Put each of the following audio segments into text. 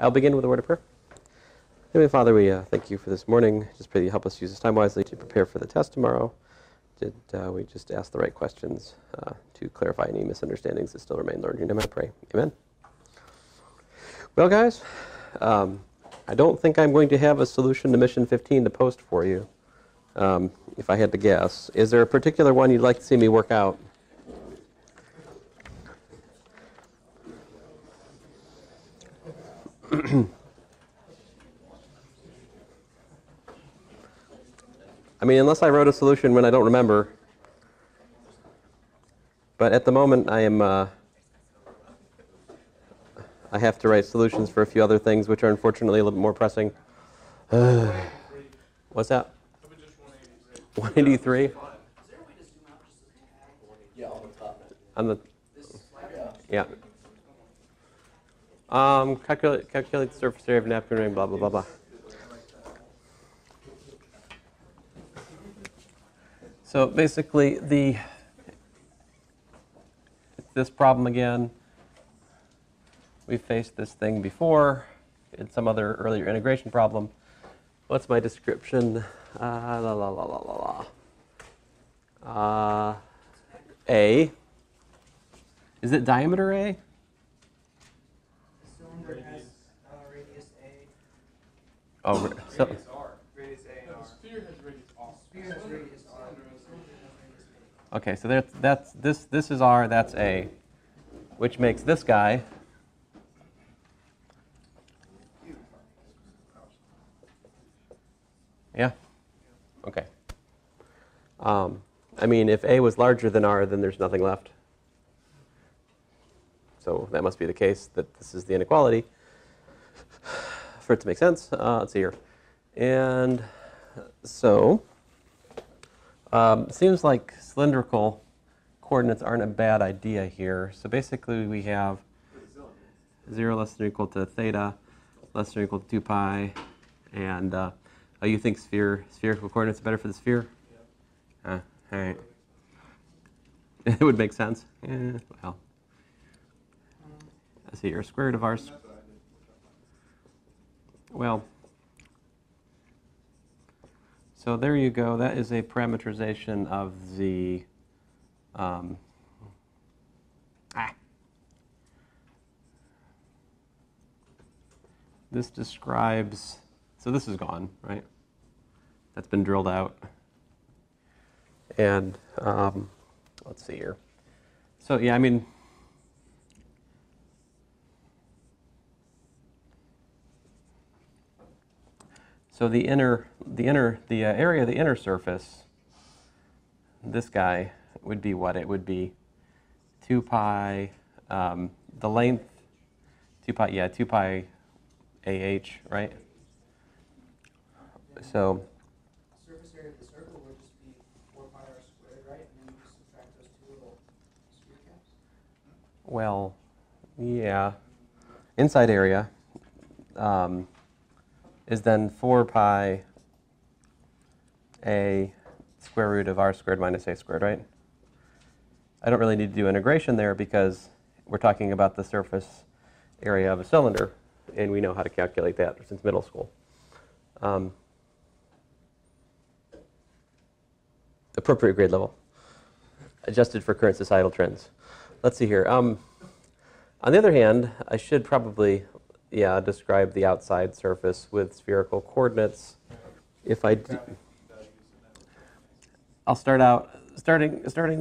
I'll begin with a word of prayer. Heavenly Father, we thank you for this morning. Just pray that you help us use this time wisely to prepare for the test tomorrow. Did we just ask the right questions to clarify any misunderstandings that still remain? Lord, in your name I pray. Amen. Well, guys, I don't think I'm going to have a solution to mission 15 to post for you, if I had to guess. Is there a particular one you'd like to see me work out? I mean, unless I wrote a solution when I don't remember. But at the moment, I have to write solutions for a few other things, which are unfortunately a little bit more pressing. What's that? 183? Yeah, on the top. On the, yeah. Calculate the surface area of a napkin ring, blah, blah, blah, blah. So basically, this problem again. We've faced this thing before in some other earlier integration problem. What's my description? A. Is it diameter A? Cylinder has radius A. Oh, so Radius R. Radius A and R. The sphere has radius R. The sphere has radius R. Cylinder has radius A. okay, so this is R, that's A, which makes this guy yeah? Okay. I mean, if A was larger than R, then there's nothing left. So that must be the case that this is the inequality for it to make sense. Let's see here. And so it seems like cylindrical coordinates aren't a bad idea here. So basically we have 0 less than or equal to theta less than or equal to 2 pi. And oh, you think spherical coordinates are better for the sphere? Yeah. All right. It would make sense. Well, let's see here. Square root of r. Well, so there you go. That is a parameterization of the This describes. So this is gone, right? That's been drilled out. And let's see here. So yeah, I mean, so the area of the inner surface, this guy would be what? It would be 2 pi, the length, 2 pi AH, right? So Surface area of the circle would just be 4 pi r squared, right? And then you just subtract those two little sphere caps. well, yeah. Inside area is then 4 pi a square root of r squared minus a squared, right? I don't really need to do integration there because we're talking about the surface area of a cylinder, and we know how to calculate that since middle school. Appropriate grade level, adjusted for current societal trends. Let's see here. On the other hand, I should probably, describe the outside surface with spherical coordinates. If I do, I'll starting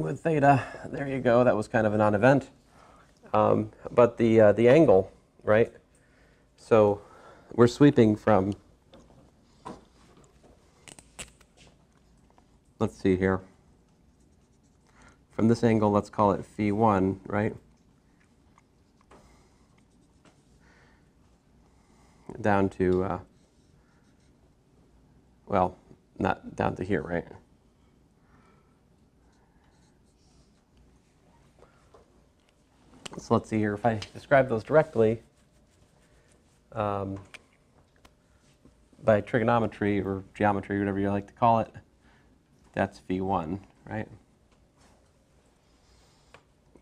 with theta. There you go. That was kind of a non-event. But the angle, right? So we're sweeping from. Let's see here. From this angle, let's call it phi1, right? Down to, well, not down to here, right? So let's see here. If I describe those directly by trigonometry or geometry, whatever you like to call it, that's phi1, right?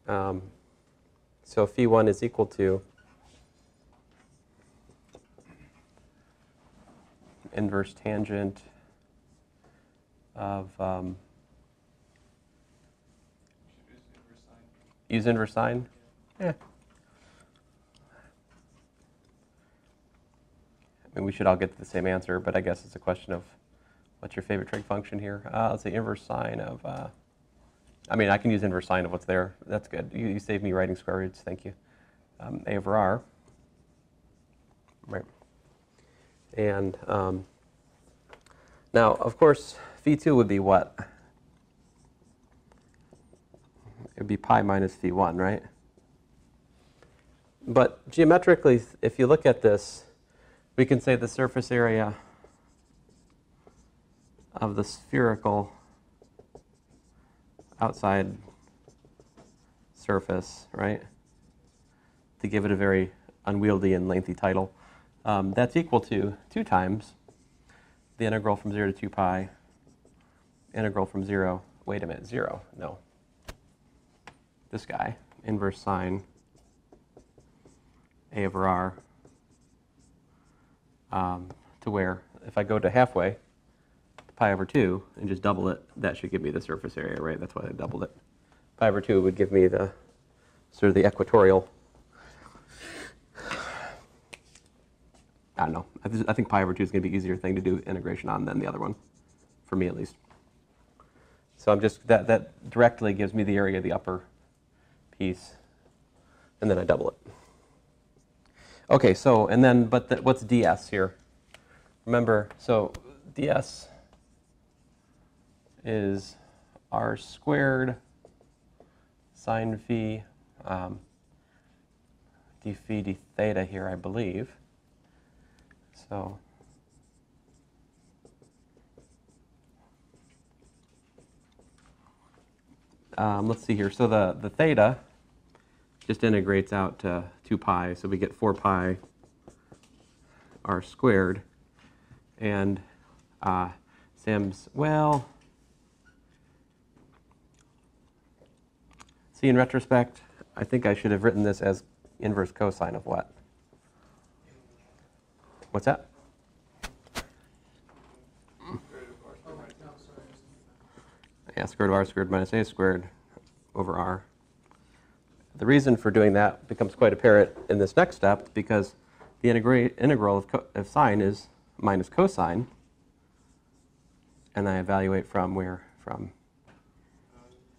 So phi1 is equal to inverse tangent of use inverse sine? Yeah. I mean, we should all get to the same answer, but I guess it's a question of what's your favorite trig function here? Let's say inverse sine of, I mean, I can use inverse sine of what's there. That's good. You saved me writing square roots. Thank you. A over r. Right. And now, of course, phi2 would be what? It would be pi minus phi1, right? But geometrically, if you look at this, we can say the surface area of the spherical outside surface, right? To give it a very unwieldy and lengthy title. That's equal to 2 times the integral from 0 to 2 pi, integral from 0, wait a minute, 0, no. This guy, inverse sine a over r, to where if I go to halfway, pi over 2, and just double it, that should give me the surface area, right? That's why I doubled it. Pi over 2 would give me the sort of the equatorial. I don't know. I think pi over 2 is going to be an easier thing to do integration on than the other one, for me at least. So I'm just, that directly gives me the area of the upper piece, and then I double it. Okay, so, and then, but what's ds here? Remember, so ds is r squared sine phi d phi d theta here, I believe. So let's see here. So the theta just integrates out to 2 pi, so we get 4 pi r squared. And Sam's, well, see, in retrospect, I think I should have written this as inverse cosine of what? What's that? Yeah, square root of r squared minus a squared over r. The reason for doing that becomes quite apparent in this next step, because the integral of sine is minus cosine, and I evaluate from where? From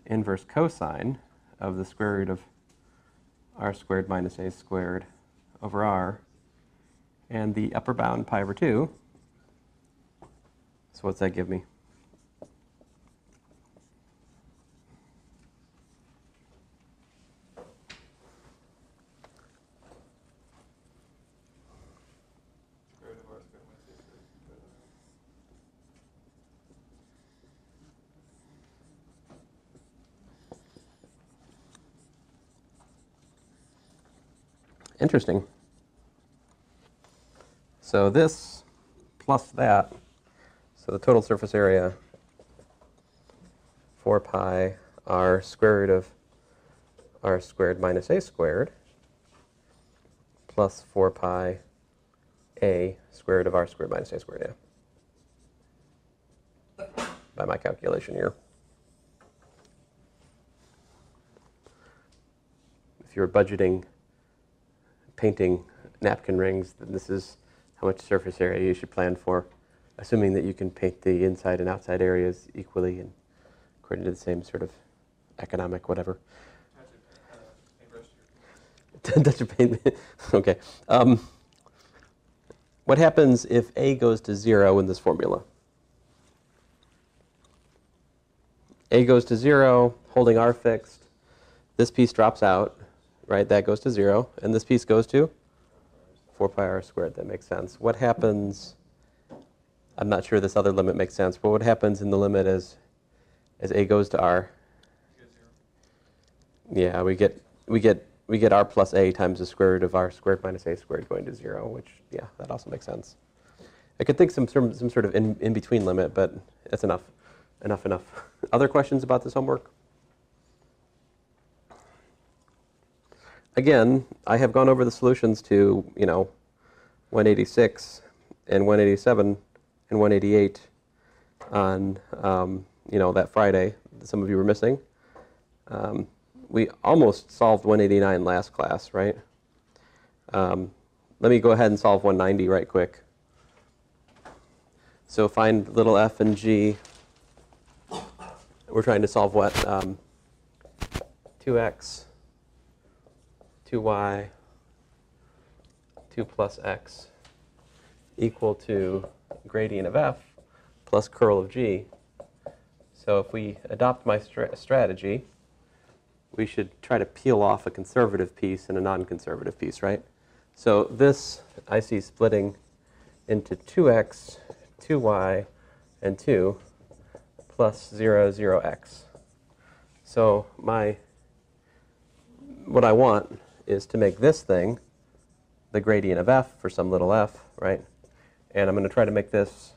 inverse cosine of the square root of r squared minus a squared over r, and the upper bound pi over 2. So what's that give me? Interesting. So this plus that, so the total surface area, 4 pi r square root of r squared minus a squared, plus 4 pi a square root of r squared minus a squared, yeah, by my calculation here. If you're budgeting painting napkin rings, then this is how much surface area you should plan for, assuming that you can paint the inside and outside areas equally and according to the same sort of economic whatever. Touch of paint. Okay. What happens if a goes to 0 in this formula? A goes to 0, holding r fixed. This piece drops out. Right, that goes to 0, and this piece goes to 4 pi r squared. That makes sense. What happens, I'm not sure this other limit makes sense, but what happens in the limit as a goes to r? Yeah, we get r plus a times the square root of r squared minus a squared going to 0, which, yeah, that also makes sense. I could think some sort of in-between limit, but that's enough. Enough. Other questions about this homework? Again, I have gone over the solutions to, 186 and 187 and 188 on that Friday that some of you were missing. We almost solved 189 last class, right? Let me go ahead and solve 190 right quick. So find little f and g. We're trying to solve what? 2x, 2y, 2 plus x equal to gradient of f plus curl of g. So if we adopt my strategy, we should try to peel off a conservative piece and a non-conservative piece, right? So this I see splitting into 2x, 2y, and 2 plus 0, 0x. So what I want is to make this thing the gradient of f for some little f, right? And I'm going to try to make this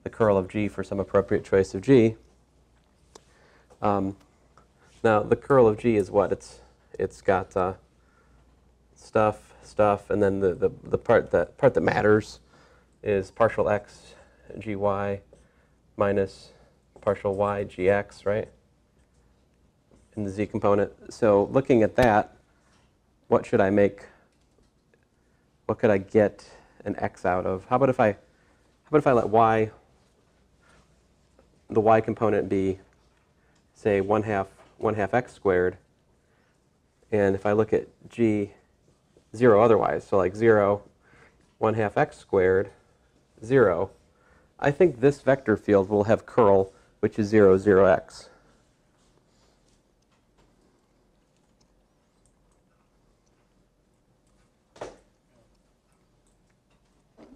the curl of g for some appropriate choice of g. Now, the curl of g is what? It's got stuff, and then the part that matters is partial x gy minus partial y gx, right? In the z component. So looking at that, what should I make? What could I get an x out of? How about if I let y, the y component be, say, 1/2 x squared, and if I look at g 0 otherwise, so like 0, 1/2 x squared, 0, I think this vector field will have curl, which is 0, 0x.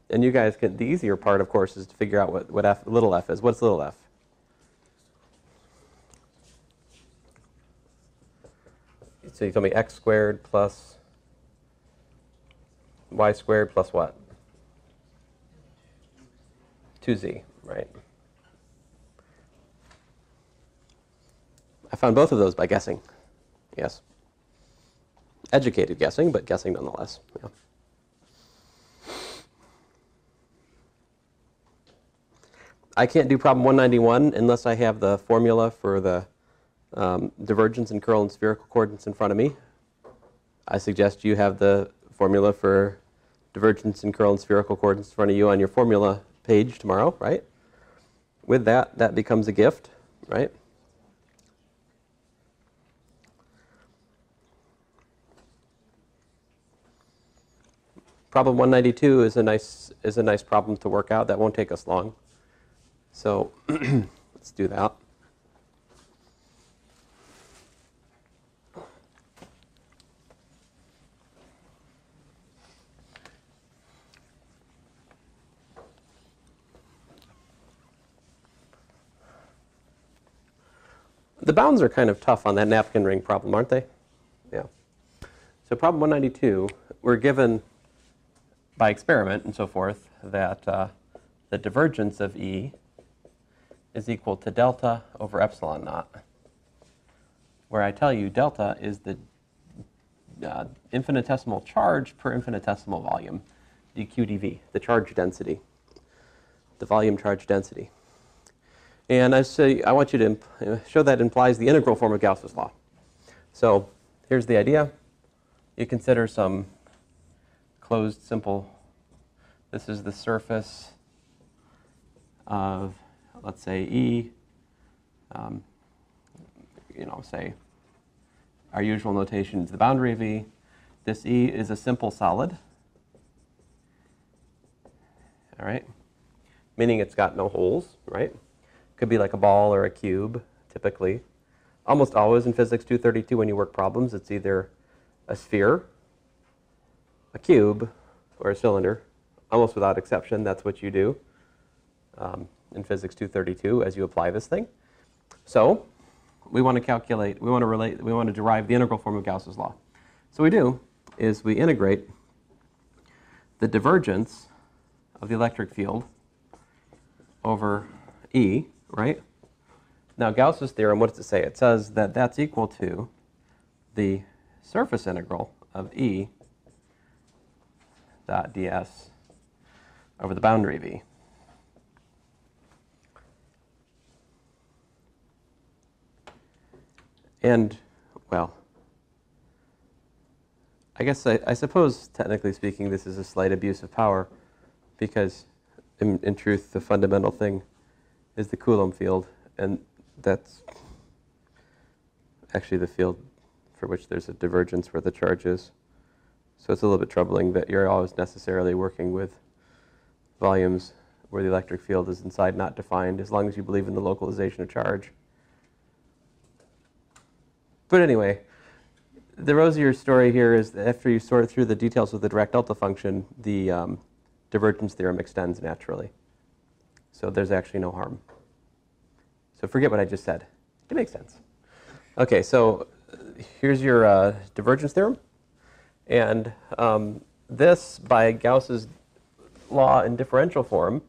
And you guys can, the easier part, of course, is to figure out what f, little f is. What's little f? So you tell me x squared plus y squared plus what? 2z, right? I found both of those by guessing. Yes. Educated guessing, but guessing nonetheless. Yeah. I can't do problem 191 unless I have the formula for the divergence and curl and spherical coordinates in front of me. I suggest you have the formula for divergence and curl and spherical coordinates in front of you on your formula page tomorrow, right? With that, that becomes a gift, right? Problem 192 is a nice problem to work out. That won't take us long. So let's do that. The bounds are kind of tough on that napkin ring problem, aren't they? Yeah. So problem 192, we're given by experiment and so forth that the divergence of E is equal to delta over epsilon naught, where I tell you delta is the infinitesimal charge per infinitesimal volume, dq dv, the charge density, the volume charge density. And I want you to show that implies the integral form of Gauss's law. So here's the idea. You consider some closed simple, this is the surface of, let's say, E, say our usual notation is the boundary of E. This E is a simple solid, all right, meaning it's got no holes, right? Could be like a ball or a cube, typically. Almost always in physics 232 when you work problems, it's either a sphere, a cube, or a cylinder. Almost without exception, that's what you do in physics 232 as you apply this thing. So we want to calculate, we want to derive the integral form of Gauss's law. So what we do is we integrate the divergence of the electric field over E, right? Now Gauss's theorem, what does it say? It says that that's equal to the surface integral of E dot ds over the boundary of E. And, well, I guess I suppose, technically speaking, this is a slight abuse of power, because in truth, the fundamental thing is the Coulomb field, and that's actually the field for which there's a divergence where the charge is. So it's a little bit troubling that you're always necessarily working with volumes where the electric field is inside not defined, as long as you believe in the localization of charge. But anyway, the rosier story here is that after you sort through the details of the direct delta function, the divergence theorem extends naturally. So there's actually no harm. So forget what I just said. It makes sense. Okay, so here's your divergence theorem. And this, by Gauss's law in differential form,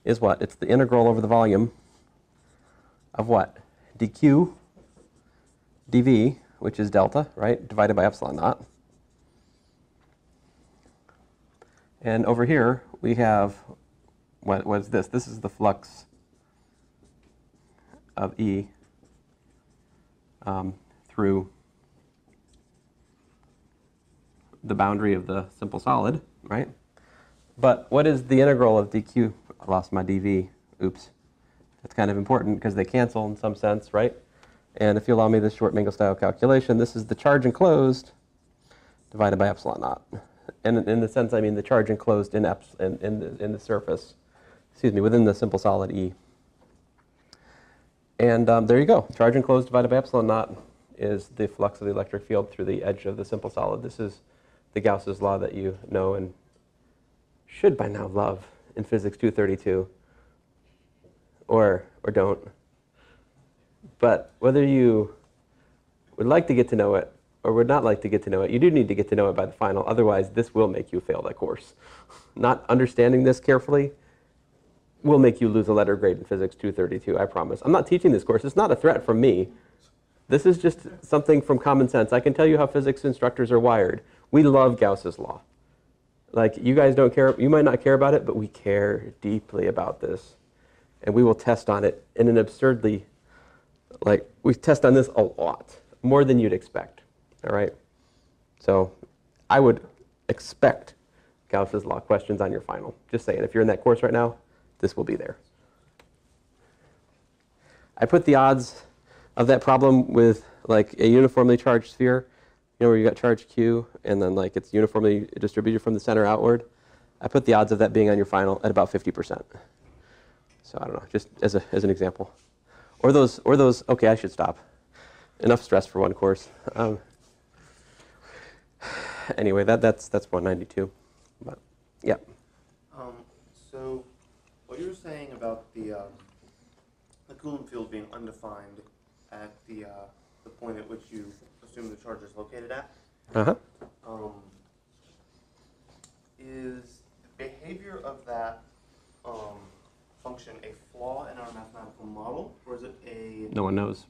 is what? It's the integral over the volume of what? dq dv, which is delta, right, divided by epsilon naught. And over here, we have, what is this? This is the flux of E through the boundary of the simple solid, right? But what is the integral of dq? I lost my dv. Oops. That's kind of important because they cancel in some sense, right? And if you allow me this short Mangel-style calculation, this is the charge enclosed divided by epsilon naught. And in the sense, I mean the charge enclosed in the surface, within the simple solid E. And there you go. Charge enclosed divided by epsilon naught is the flux of the electric field through the edge of the simple solid. This is the Gauss's law that you know and should by now love in physics 232, or don't. But whether you would like to get to know it or would not like to get to know it, you do need to get to know it by the final. Otherwise, this will make you fail that course. Not understanding this carefully will make you lose a letter grade in physics 232, I promise. I'm not teaching this course. It's not a threat from me. This is just something from common sense. I can tell you how physics instructors are wired. We love Gauss's law. Like, you guys don't care, you might not care about it, but we care deeply about this. And we will test on it in an absurdly, like, we test on this a lot, more than you'd expect, all right? So I would expect Gauss's law questions on your final. Just saying, if you're in that course right now, this will be there. I put the odds of that problem with, like, a uniformly charged sphere, you know, where you got charge Q, and then, like, it's uniformly distributed from the center outward. I put the odds of that being on your final at about 50%. So I don't know, just as an example. Or those, okay, I should stop. Enough stress for one course. Anyway, that's 192. But yeah. So what you were saying about the Coulomb field being undefined at the point at which you assume the charge is located at, is the behavior of that function a flaw in our mathematical model, or is it a No one knows.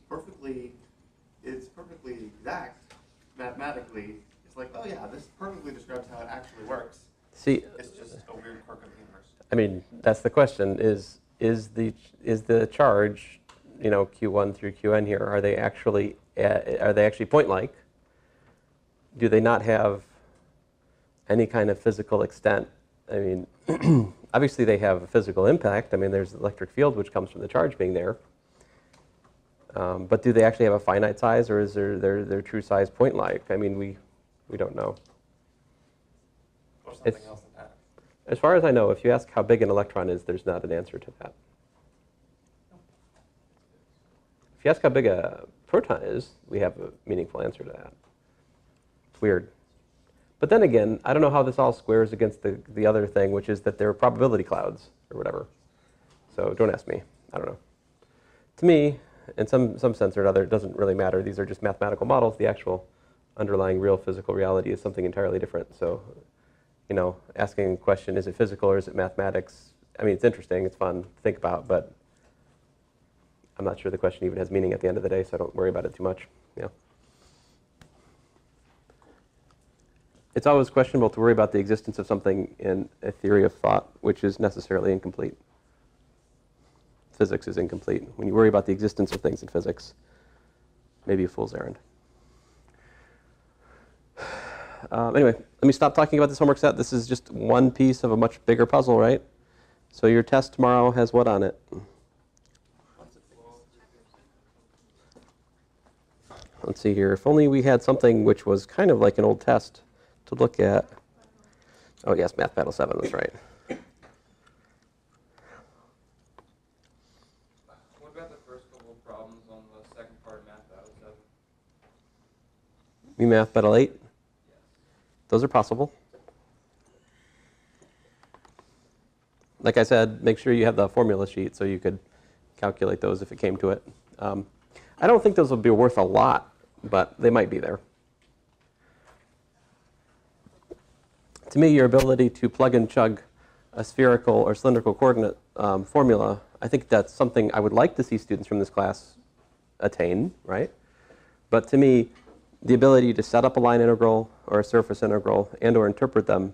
It's perfectly exact mathematically? It's like, oh yeah, this perfectly describes how it actually works. See, it's just a weird quirk of the universe. I mean, that's the question: is the charge, you know, Q1 through Qn here, are they actually point-like? Do they not have any kind of physical extent? I mean, obviously they have a physical impact. I mean, there's the electric field which comes from the charge being there. But do they actually have a finite size, or is their true size point-like? I mean, we don't know. Or something else than that. As far as I know, if you ask how big an electron is, there's not an answer to that. If you ask how big a proton is, we have a meaningful answer to that. It's weird. But then again, I don't know how this all squares against the other thing, which is that there are probability clouds or whatever. So don't ask me. I don't know. To me, in some sense or another, it doesn't really matter. These are just mathematical models. The actual underlying real physical reality is something entirely different. So, you know, asking a question, is it physical or is it mathematics? I mean, it's interesting. It's fun to think about, but I'm not sure the question even has meaning at the end of the day, so I don't worry about it too much. Yeah. It's always questionable to worry about the existence of something in a theory of thought, which is necessarily incomplete. Physics is incomplete. When you worry about the existence of things in physics, maybe a fool's errand. Anyway, let me stop talking about this homework set. This is just one piece of a much bigger puzzle, right? So your test tomorrow has what on it? Let's see here. If only we had something which was kind of like an old test to look at. Oh, yes, Math Battle 7 was right. What about the first couple of problems on the second part of Math Battle 7? Me Math Battle 8? Yes. Those are possible. Like I said, make sure you have the formula sheet so you could calculate those if it came to it. I don't think those would be worth a lot, but they might be there. To me, your ability to plug and chug a spherical or cylindrical coordinate formula, I think that's something I would like to see students from this class attain, right? But to me, the ability to set up a line integral or a surface integral and or interpret them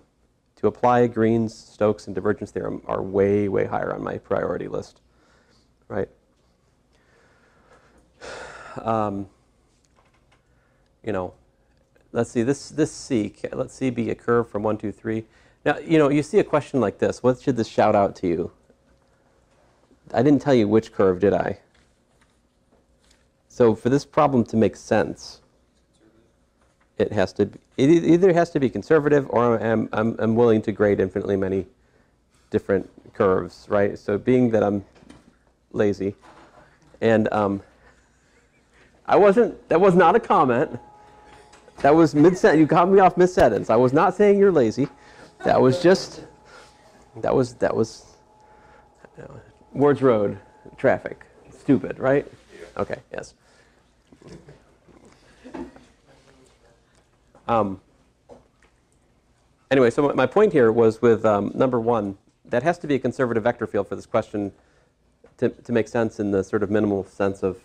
to apply Green's, Stokes, and divergence theorem are way, way higher on my priority list, right? You know, let's see, this C, let C be a curve from 1, 2, 3. Now, you know, you see a question like this. What should this shout out to you? I didn't tell you which curve, did I? So for this problem to make sense, it has to be, it either has to be conservative or I'm willing to grade infinitely many different curves, right? So being that I'm lazy, and that was not a comment. That was mid-sentence. You got me off mid-sentence. I was not saying you're lazy. That was just, that was Ward's Road, traffic, stupid, right? Okay, yes. Anyway, so my point here was with number 1, that has to be a conservative vector field for this question to make sense in the sort of minimal sense of,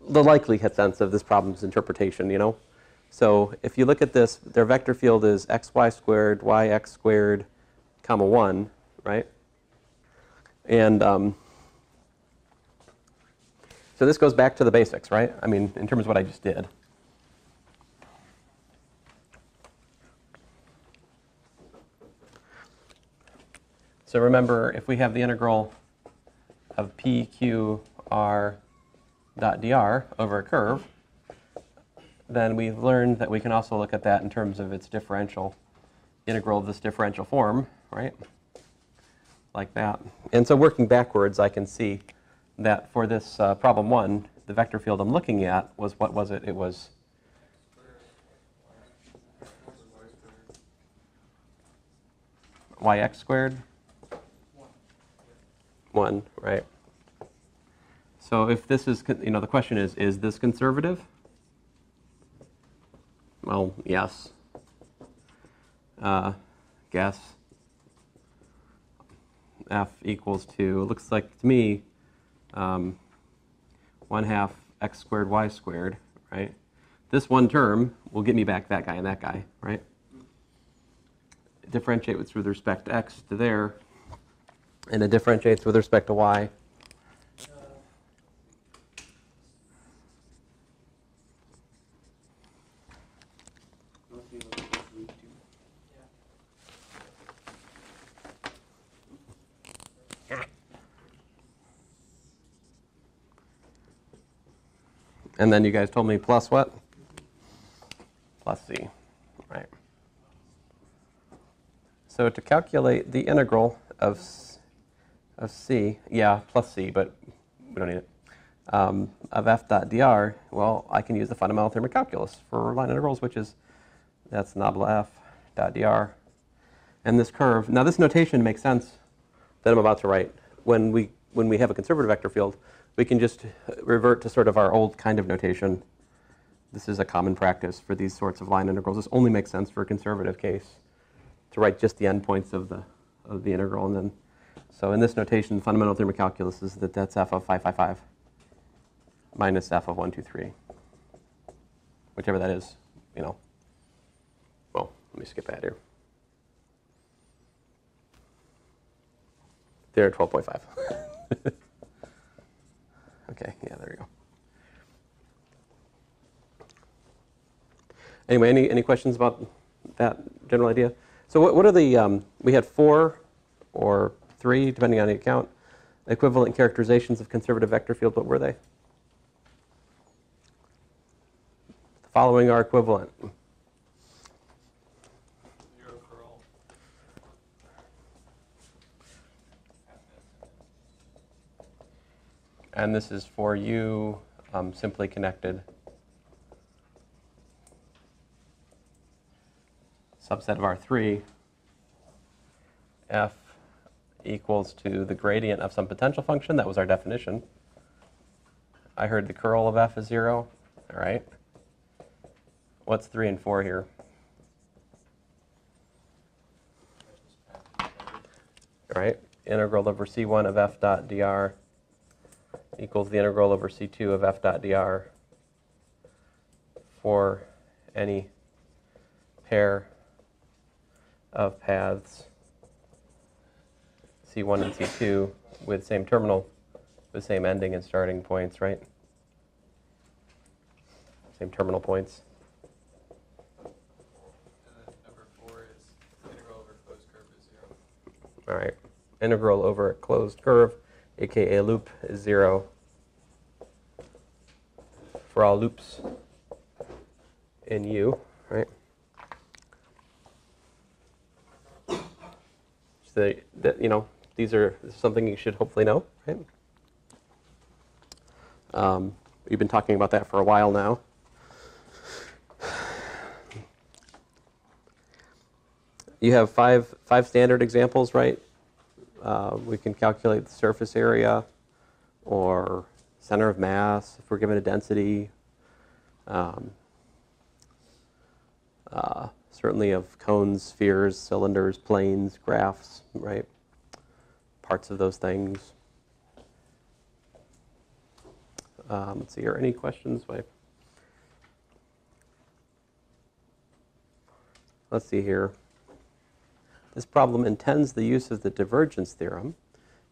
the likelihood sense of this problem's interpretation, you know? So if you look at this, their vector field is xy squared, yx squared, comma 1, right? And so this goes back to the basics, right? I mean, in terms of what I just did. So remember, if we have the integral of PQR dot dr over a curve, then we've learned that we can also look at that in terms of its differential integral of this differential form, right? Like that. And so working backwards, I can see that for this problem 1, the vector field I'm looking at was, what was it? It was yx squared? 1, right? So if this is, you know, the question is this conservative? Well, yes. Guess. F equals to, looks like to me, 1/2 x squared y squared, right? This one term will get me back that guy and that guy, right? Differentiate with respect to x to there, and it differentiates with respect to y. And then you guys told me plus what? Plus c, right? So to calculate the integral of c, yeah, plus c, but we don't need it, of f dot dr, well, I can use the fundamental theorem of calculus for line integrals, which is, that's nabla f dot dr. And this curve, now this notation makes sense that I'm about to write. When we have a conservative vector field, we can just revert to sort of our old kind of notation. This is a common practice for these sorts of line integrals. This only makes sense for a conservative case to write just the endpoints of the integral. And then, so in this notation, the fundamental theorem of calculus is that that's f of 555 minus f of 123, whichever that is, you know. Well, let me skip ahead here. There at 12.5. Okay, yeah, there we Anyway, any questions about that general idea? So what are the, we had 4 or 3, depending on the account, equivalent characterizations of conservative vector field. What were they? The following are equivalent. 0 for all. And this is for U simply connected. Subset of R3, f equals to the gradient of some potential function. That was our definition. I heard the curl of f is 0. All right. What's 3 and 4 here? All right. Integral over c1 of f dot dr equals the integral over c2 of f dot dr for any pair of paths C1 and C2 with same terminal, with same ending and starting points, right? Same terminal points. And then number 4 is integral over closed curve is 0. All right. Integral over a closed curve, aka loop, is 0 for all loops in U, right? So that, you know, this is something you should hopefully know, right? We've been talking about that for a while now. You have five standard examples, right? We can calculate the surface area or center of mass if we're given a density. Certainly of cones, spheres, cylinders, planes, graphs, right? Parts of those things. Let's see here. Any questions? Let's see here. This problem intends the use of the divergence theorem.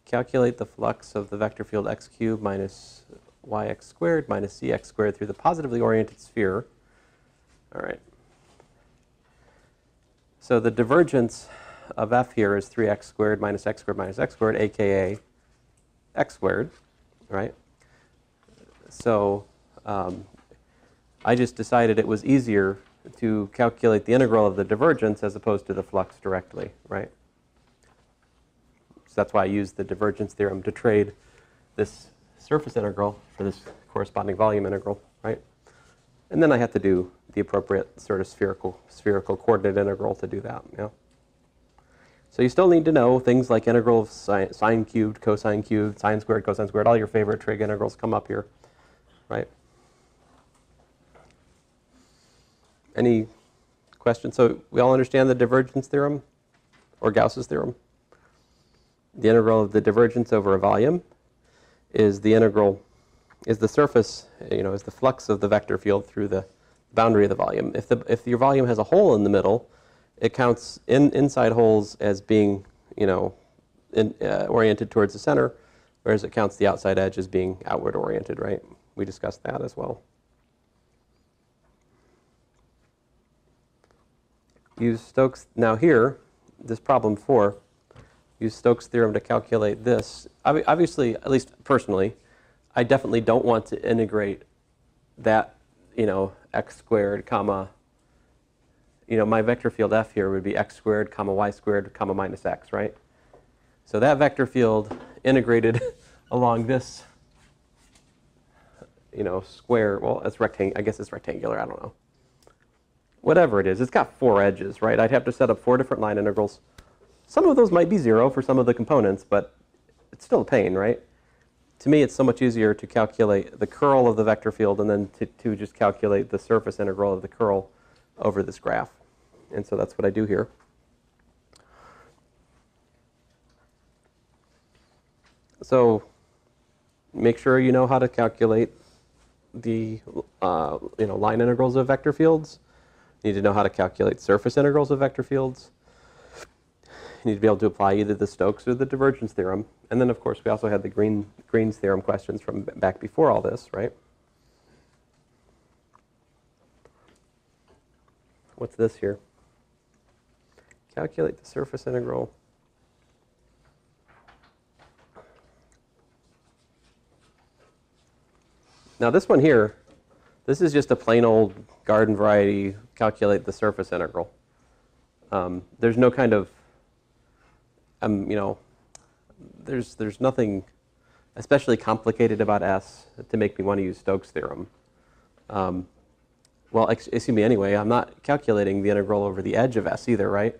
Calculate the flux of the vector field x cubed minus yx squared minus cx squared through the positively oriented sphere. All right. So the divergence of f here is 3x squared minus x squared, aka x squared, right? So I just decided it was easier to calculate the integral of the divergence as opposed to the flux directly, right? So that's why I used the divergence theorem to trade this surface integral for this corresponding volume integral, right? And then I had to do the appropriate sort of spherical coordinate integral to do that, you know? So you still need to know things like integral of sine cubed, cosine cubed, sine squared, cosine squared, all your favorite trig integrals come up here, right? Any questions? So we all understand the divergence theorem or Gauss's theorem? The integral of the divergence over a volume is the integral, is the surface, you know, is the flux of the vector field through the boundary of the volume. If your volume has a hole in the middle, it counts inside holes as being, you know, oriented towards the center, whereas it counts the outside edge as being outward oriented, right? We discussed that as well. Use Stokes, now here, this problem 4, use Stokes' theorem to calculate this. Obviously, at least personally, I definitely don't want to integrate that, you know, x squared, comma, you know, my vector field f here would be x squared, comma, y squared, comma, minus x, right? So that vector field integrated along this, you know, square, well, it's rectangular, I guess it's rectangular, I don't know. Whatever it is, it's got 4 edges, right? I'd have to set up 4 different line integrals. Some of those might be 0 for some of the components, but it's still a pain, right? To me, it's so much easier to calculate the curl of the vector field and then to just calculate the surface integral of the curl over this graph. And so that's what I do here. So make sure you know how to calculate the you know, line integrals of vector fields. You need to know how to calculate surface integrals of vector fields. You need to be able to apply either the Stokes or the divergence theorem. And then, of course, we also had the Green's theorem questions from back before all this, right? what's this here? Calculate the surface integral. Now this one here, this is just a plain old garden variety calculate the surface integral. There's no kind of, you know, there's nothing especially complicated about S to make me want to use Stokes' theorem. Well, excuse me, anyway, I'm not calculating the integral over the edge of S either, right?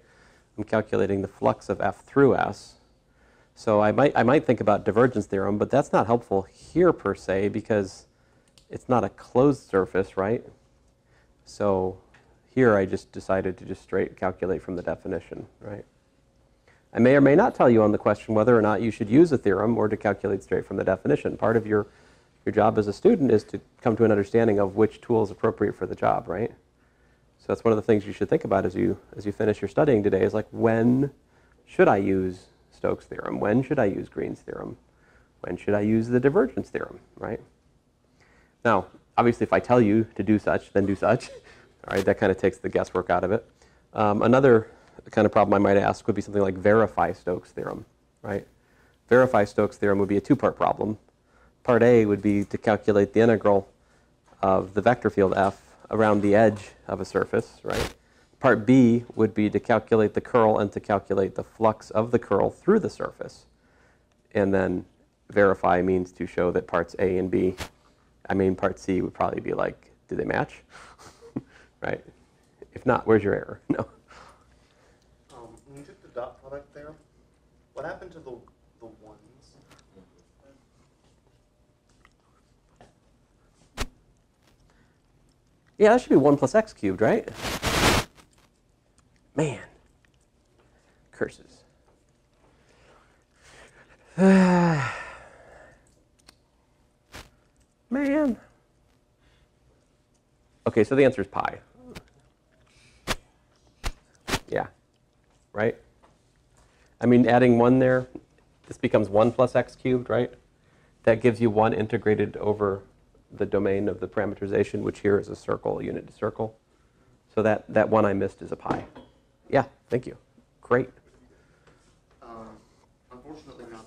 I'm calculating the flux of F through S. So I might think about divergence theorem, but that's not helpful here per se because it's not a closed surface, right? So here I just decided to just straight calculate from the definition, right? I may or may not tell you on the question whether or not you should use a theorem or to calculate straight from the definition. Part of your job as a student is to come to an understanding of which tool is appropriate for the job, right? So that's one of the things you should think about as you finish your studying today is like, when should I use Stokes' theorem? When should I use Green's theorem? When should I use the divergence theorem, right? Now, obviously, if I tell you to do such, then do such. All right, that kind of takes the guesswork out of it. Another kind of problem I might ask would be something like verify Stokes' theorem, right? Verify Stokes' theorem would be a two-part problem. Part A would be to calculate the integral of the vector field F around the edge of a surface, right? Part B would be to calculate the curl and to calculate the flux of the curl through the surface. And then verify means to show that parts A and B, I mean, part C would probably be like, do they match? Right? If not, where's your error? No. When you took the dot product there, what happened to the ones? Yeah, that should be 1 plus x cubed, right? Man. Curses. Man. Okay, so the answer is pi. Yeah, right? I mean, adding 1 there, this becomes 1 plus x cubed, right? That gives you 1 integrated over the domain of the parameterization, which here is a circle, a unit to circle. So that 1 I missed is a pi. Yeah, thank you. Great. Unfortunately, not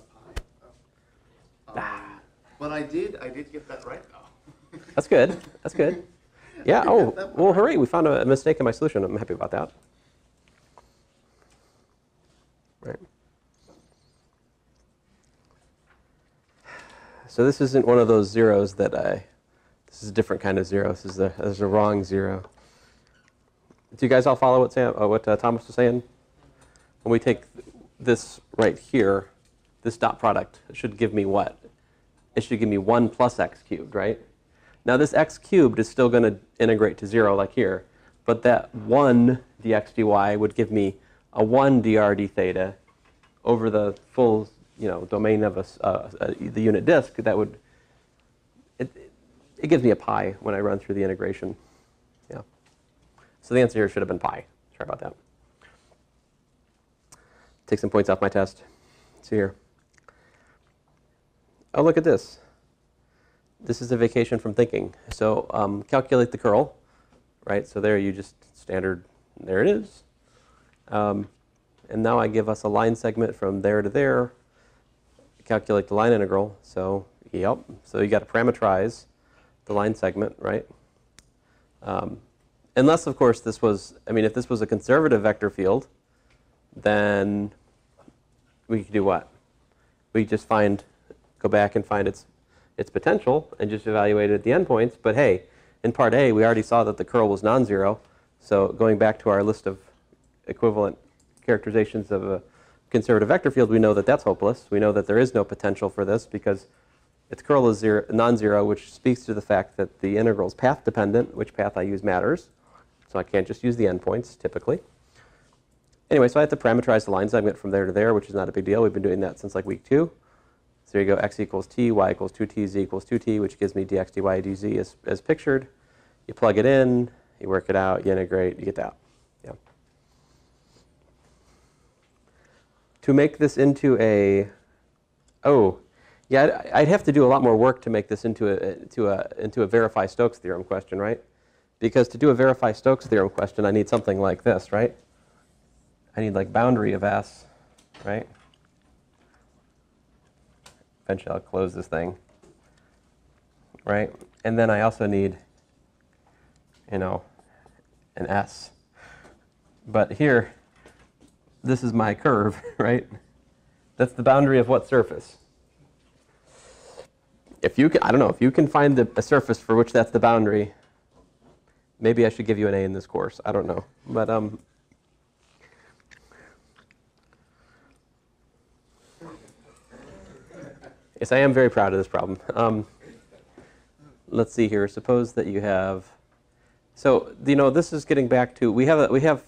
pi. But I did get that right though. That's good. That's good. Yeah. Oh, well, hooray! We found a mistake in my solution. I'm happy about that. Right. So this isn't one of those zeros that this is a different kind of zero. This is a wrong zero. Do you guys all follow what Thomas was saying? When we take this right here, this dot product should give me what? It should give me 1 plus x cubed, right? Now this x cubed is still going to integrate to 0 like here, but that 1 dx dy would give me a 1 dr d theta over the full domain of the unit disk. That would, it gives me a pi when I run through the integration. Yeah. So the answer here should have been pi. Sorry about that. Take some points off my test. Let's see here. Oh, look at this. This is a vacation from thinking. So calculate the curl, right? So there you just standard, there it is. And now I give us a line segment from there to there. Calculate the line integral. So, yep. So you got to parameterize the line segment, right? Unless, of course, this was, if this was a conservative vector field, then we could do what? We just go back and find its potential and just evaluate it at the endpoints. But hey, in part A, we already saw that the curl was non-zero. So going back to our list of equivalent characterizations of a conservative vector field, we know that that's hopeless. We know that there is no potential for this because its curl is non-zero, which speaks to the fact that the integral is path dependent. Which path I use matters. So I can't just use the endpoints typically. Anyway, so I have to parameterize the line segment from there to there, which is not a big deal. We've been doing that since like week 2. So there you go, x equals t, y equals 2t, z equals 2t, which gives me dx, dy, dz as pictured. You plug it in, you work it out, you integrate, you get that. Yeah. To make this into I'd have to do a lot more work to make this into a verify Stokes theorem question, right? Because to do a verify Stokes theorem question, I need something like this, right? I need like boundary of S, right? Eventually I'll close this thing, right? And then I also need, you know, an S. But here, this is my curve, right? That's the boundary of what surface? If you can, I don't know, if you can find a surface for which that's the boundary, maybe I should give you an A in this course. I don't know. But yes, I am very proud of this problem. Let's see here. Suppose that you have, so you know, this is getting back to, we have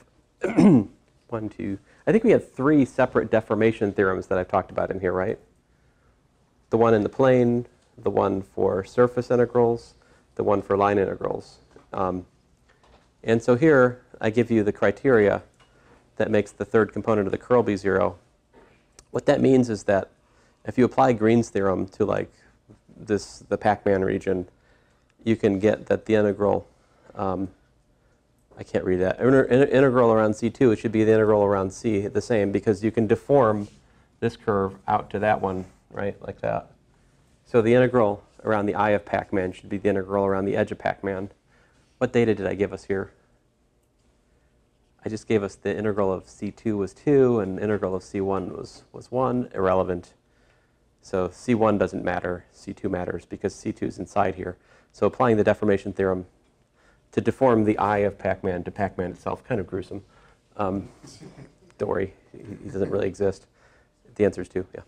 one, two, I think we had 3 separate deformation theorems that I've talked about in here, right? The one in the plane, the one for surface integrals, the one for line integrals. And so here, I give you the criteria that makes the third component of the curl be 0. What that means is that if you apply Green's theorem to like the Pac-Man region, you can get that the integral, I can't read that, integral around C2, it should be the integral around C the same, because you can deform this curve out to that one, right, like that. So the integral around the eye of Pac-Man should be the integral around the edge of Pac-Man. What data did I give us here? I just gave us the integral of C2 was 2 and the integral of C1 was 1, irrelevant. So C1 doesn't matter, C2 matters because C2 is inside here. So applying the deformation theorem to deform the eye of Pac-Man to Pac-Man itself, kind of gruesome. Don't worry, he doesn't really exist. The answer is 2, yeah.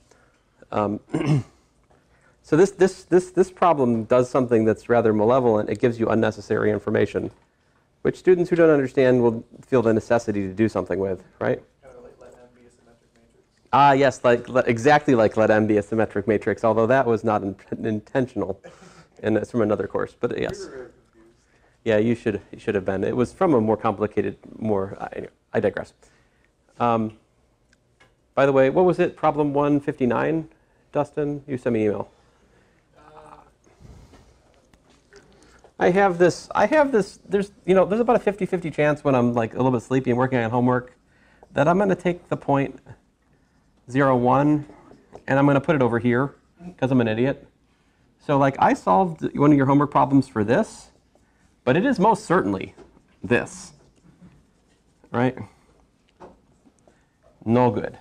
So this problem does something that's rather malevolent. It gives you unnecessary information, which students who don't understand will feel the necessity to do something with, right? Kind of like let M be a symmetric matrix. Ah, yes, exactly like let M be a symmetric matrix, although that was not intentional, and it's from another course, but yes. We were very confused. Yeah, you should have been. It was from a more complicated, anyway, I digress. By the way, what was it, problem 159, Dustin? You sent me an email. I have this, there's about a 50-50 chance when I'm like a little bit sleepy and working on homework that I'm going to take the point 0, 1 and I'm going to put it over here because I'm an idiot. So like I solved one of your homework problems for this, but it is most certainly this, right? No good.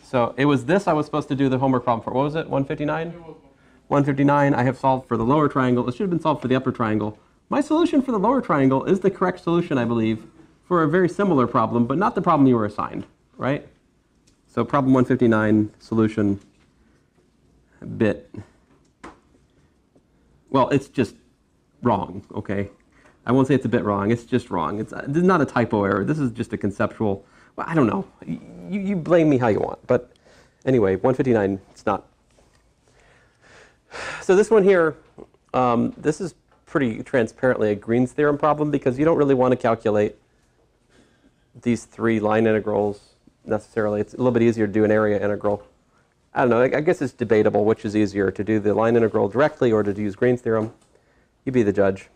So it was this I was supposed to do the homework problem for. What was it, 159? 159, I have solved for the lower triangle. It should have been solved for the upper triangle. My solution for the lower triangle is the correct solution, I believe, for a very similar problem, but not the problem you were assigned, right? So problem 159, solution, bit. Well, it's just wrong, okay? I won't say it's a bit wrong. It's just wrong. This is not a typo error. This is just a conceptual, well, I don't know. You blame me how you want. But anyway, 159, it's not. So this one here, this is pretty transparently a Green's theorem problem because you don't really want to calculate these 3 line integrals necessarily. It's a little bit easier to do an area integral. I don't know, I guess it's debatable which is easier, to do the line integral directly or to use Green's theorem. You be the judge.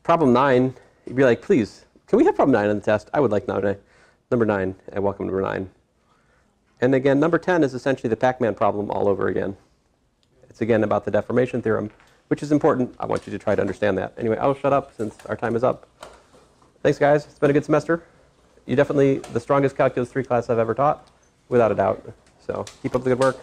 Problem 9, you'd be like, please, can we have problem 9 on the test? I would like number 9. I welcome number 9. And again, number 10 is essentially the Pac-Man problem all over again. It's again about the deformation theorem, which is important. I want you to try to understand that. Anyway, I'll shut up since our time is up. Thanks, guys. It's been a good semester. You definitely the strongest Calculus 3 class I've ever taught, without a doubt. So keep up the good work.